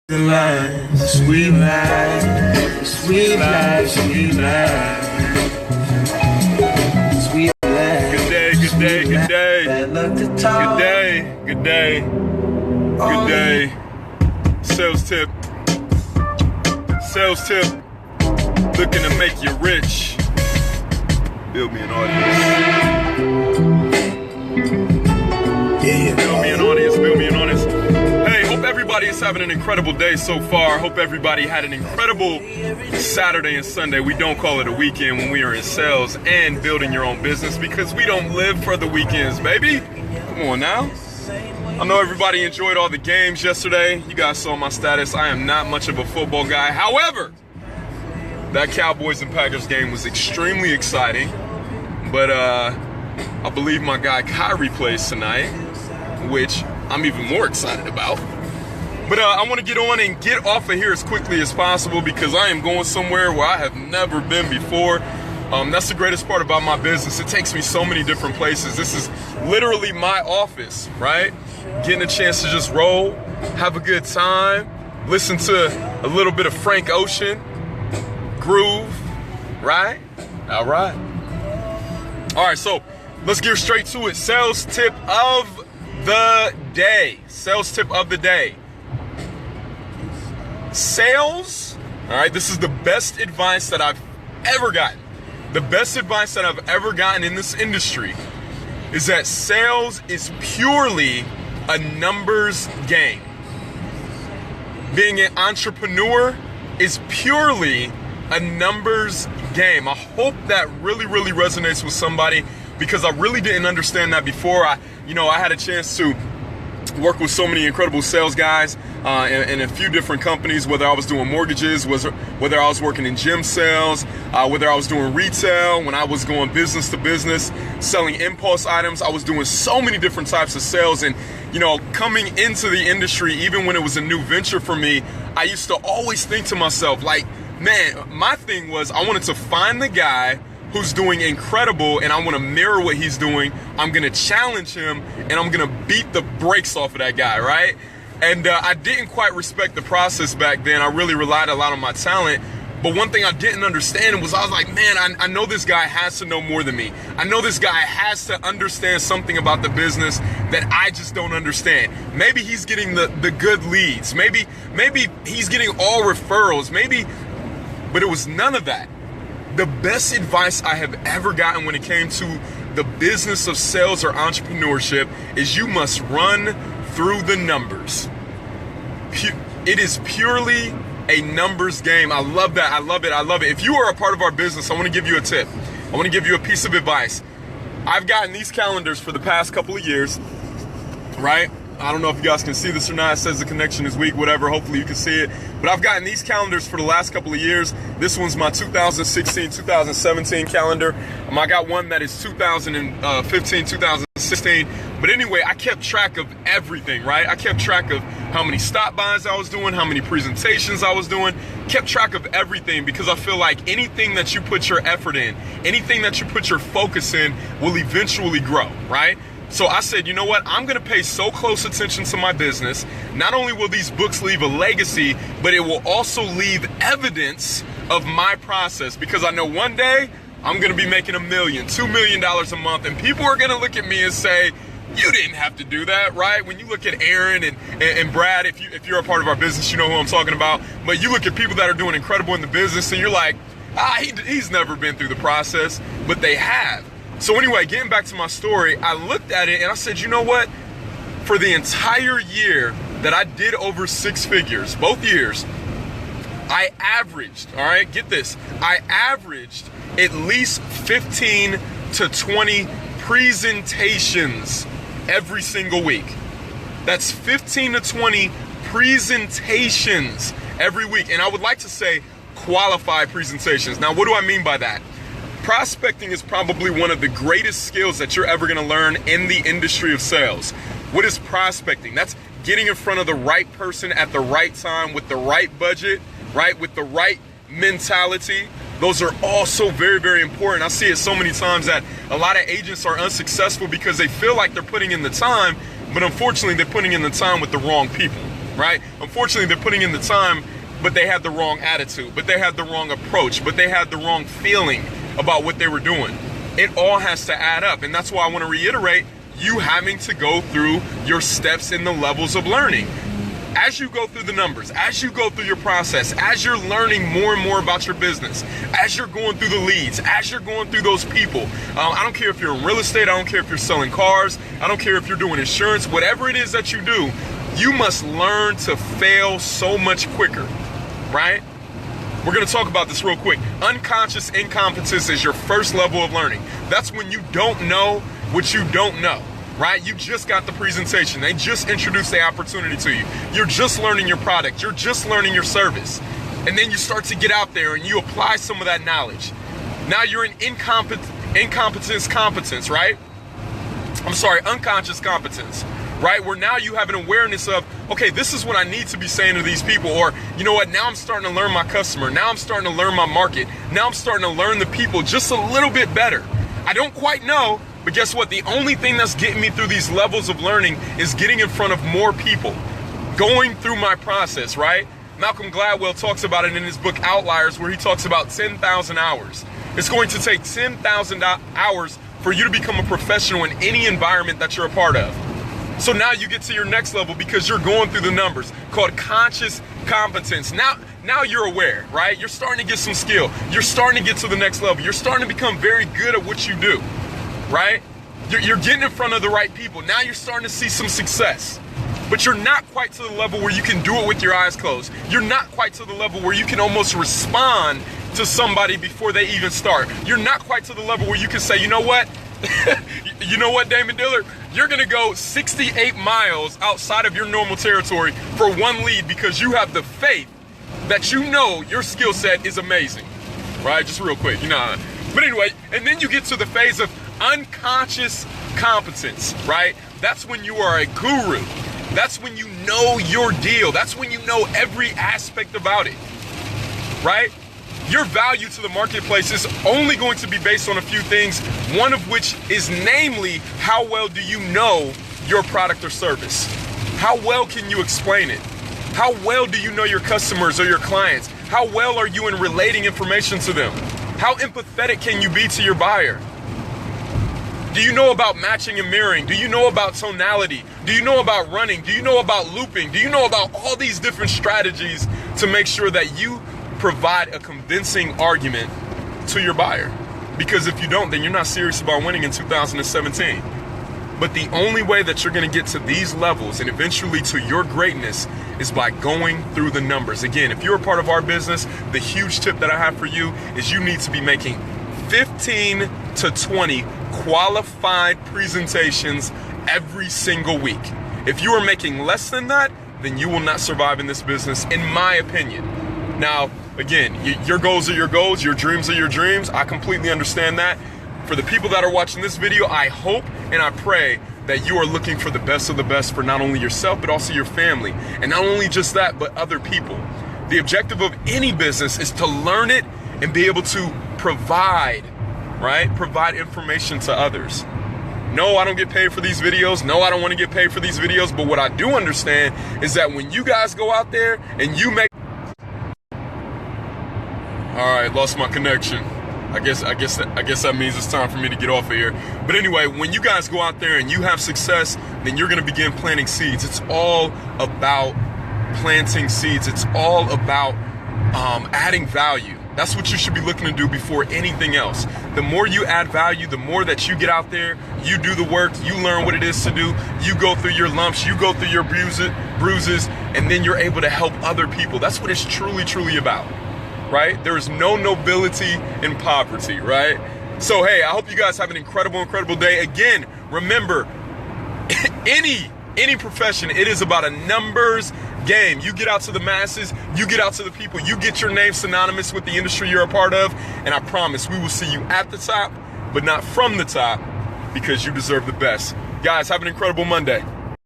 The line, sweet life, sweet life, sweet life, sweet life. Good day, good day, good day. Good day, good day, good day. Sales tip. Sales tip. Looking to make you rich. Build me an audience. Build me an audience, build me an audience. Hey, hope everybody is having an incredible day so far. Hope everybody had an incredible Saturday and Sunday. We don't call it a weekend when we are in sales and building your own business because we don't live for the weekends, baby. Come on now. I know everybody enjoyed all the games yesterday. You guys saw my status. I am not much of a football guy. However, that Cowboys and Packers game was extremely exciting. But I believe my guy Kyrie plays tonight, which I'm even more excited about. But I want to get on and get off of here as quickly as possible because I am going somewhere where I have never been before. That's the greatest part about my business. It takes me so many different places. This is literally my office, right? Getting a chance to just roll, have a good time, listen to a little bit of Frank Ocean, groove, right? All right. All right, so let's get straight to it. Sales tip of the day. Sales tip of the day. Sales, all right, this is the best advice that I've ever gotten. The best advice that I've ever gotten in this industry is that sales is purely a numbers game. Being an entrepreneur is purely a numbers game. I hope that really resonates with somebody because I really didn't understand that before. I had a chance to work with so many incredible sales guys in a few different companies, whether I was doing mortgages, whether I was working in gym sales, whether I was doing retail, when I was going business to business, selling impulse items. I was doing so many different types of sales. And, coming into the industry, even when it was a new venture for me, I used to always think to myself, like, man, my thing was I wanted to find the guy who's doing incredible and I want to mirror what he's doing. I'm going to challenge him and I'm going to beat the brakes off of that guy, right? And I didn't quite respect the process back then. I really relied a lot on my talent. But one thing I didn't understand was I was like, man, I know this guy has to know more than me. I know this guy has to understand something about the business that I just don't understand. Maybe he's getting the good leads. Maybe he's getting all referrals. But it was none of that. The best advice I have ever gotten when it came to the business of sales or entrepreneurship is you must run through the numbers. It is purely a numbers game. I love that. I love it. I love it. If you are a part of our business, I want to give you a tip. I want to give you a piece of advice. I've gotten these calendars for the past couple of years, right? I don't know if you guys can see this or not. It says the connection is weak, whatever. Hopefully you can see it. But I've gotten these calendars for the last couple of years. This one's my 2016, 2017 calendar. I got one that is 2015, 2016. But anyway, I kept track of everything, right? I kept track of how many stop buys I was doing, how many presentations I was doing, kept track of everything because I feel like anything that you put your effort in, anything that you put your focus in will eventually grow, right? So I said, you know what? I'm going to pay so close attention to my business. Not only will these books leave a legacy, but it will also leave evidence of my process because I know one day I'm going to be making $1 million, $2 million a month, and people are going to look at me and say, you didn't have to do that, right? When you look at Aaron and Brad, if you're a part of our business, you know who I'm talking about. But you look at people that are doing incredible in the business and you're like, he's never been through the process, but they have. So anyway, getting back to my story, I looked at it and I said, you know what? For the entire year that I did over 6 figures, both years, I averaged, all right, get this, I averaged at least 15 to 20 presentations every single week. That's 15 to 20 presentations every week. And I would like to say qualified presentations. Now, what do I mean by that? Prospecting is probably one of the greatest skills that you're ever going to learn in the industry of sales. What is prospecting? That's getting in front of the right person at the right time with the right budget, right? With the right mentality. Those are also very important. I see it so many times that a lot of agents are unsuccessful because they feel like they're putting in the time, but unfortunately they're putting in the time with the wrong people. right? Unfortunately, they're putting in the time, but they had the wrong attitude, but they had the wrong approach, but they had the wrong feeling about what they were doing. It all has to add up. And that's why I want to reiterate you having to go through your steps in the levels of learning. As you go through the numbers, as you go through your process, as you're learning more and more about your business, as you're going through the leads, as you're going through those people, I don't care if you're in real estate, I don't care if you're selling cars, I don't care if you're doing insurance, whatever it is that you do, you must learn to fail so much quicker, right? We're going to talk about this real quick. Unconscious incompetence is your first level of learning. That's when you don't know what you don't know. Right? You just got the presentation. They just introduced the opportunity to you. You're just learning your product. You're just learning your service. And then you start to get out there and you apply some of that knowledge. Now you're in unconscious competence, right? Right? Where now you have an awareness of, okay, this is what I need to be saying to these people. Or, you know what, now I'm starting to learn my customer. Now I'm starting to learn my market. Now I'm starting to learn the people just a little bit better. I don't quite know, but guess what? The only thing that's getting me through these levels of learning is getting in front of more people, going through my process, right? Malcolm Gladwell talks about it in his book Outliers, where he talks about 10,000 hours. It's going to take 10,000 hours for you to become a professional in any environment that you're a part of. So now you get to your next level because you're going through the numbers, called conscious competence. Now you're aware, right? You're starting to get some skill. You're starting to get to the next level. You're starting to become very good at what you do. Right? You're getting in front of the right people. Now you're starting to see some success. But you're not quite to the level where you can do it with your eyes closed. You're not quite to the level where you can almost respond to somebody before they even start. You're not quite to the level where you can say, you know what? You know what, Damon Dillard? You're going to go 68 miles outside of your normal territory for one lead because you have the faith that you know your skill set is amazing. Right? Just real quick, you know. But anyway, and then you get to the phase of unconscious competence, right? That's when you are a guru. That's when you know your deal. That's when you know every aspect about it, right? Your value to the marketplace is only going to be based on a few things, one of which is namely, how well do you know your product or service? How well can you explain it? How well do you know your customers or your clients? How well are you in relating information to them? How empathetic can you be to your buyer? Do you know about matching and mirroring? Do you know about tonality? Do you know about running? Do you know about looping? Do you know about all these different strategies to make sure that you provide a convincing argument to your buyer? Because if you don't, then you're not serious about winning in 2017. But the only way that you're going to get to these levels and eventually to your greatness is by going through the numbers. Again, if you're a part of our business, the huge tip that I have for you is you need to be making 15 to 20 qualified presentations every single week. If you are making less than that, then you will not survive in this business, in my opinion. Now, again, your goals are your goals, your dreams are your dreams. I completely understand that. For the people that are watching this video, I hope and I pray that you are looking for the best of the best for not only yourself, but also your family. And not only just that, but other people. The objective of any business is to learn it and be able to provide, right? Provide information to others. No, I don't get paid for these videos. No, I don't want to get paid for these videos. But what I do understand is that when you guys go out there and you make... All right, lost my connection. I guess that means it's time for me to get off of here. But anyway, when you guys go out there and you have success, then you're going to begin planting seeds. It's all about planting seeds. It's all about adding value. That's what you should be looking to do before anything else. The more you add value, the more that you get out there, you do the work, you learn what it is to do, you go through your lumps, you go through your bruises, and then you're able to help other people. That's what it's truly, truly about. Right? There is no nobility in poverty, right? So, hey, I hope you guys have an incredible, incredible day. Again, remember, any profession, it is about a numbers game. You get out to the masses, you get out to the people, you get your name synonymous with the industry you're a part of, and I promise we will see you at the top, but not from the top, because you deserve the best. Guys, have an incredible Monday.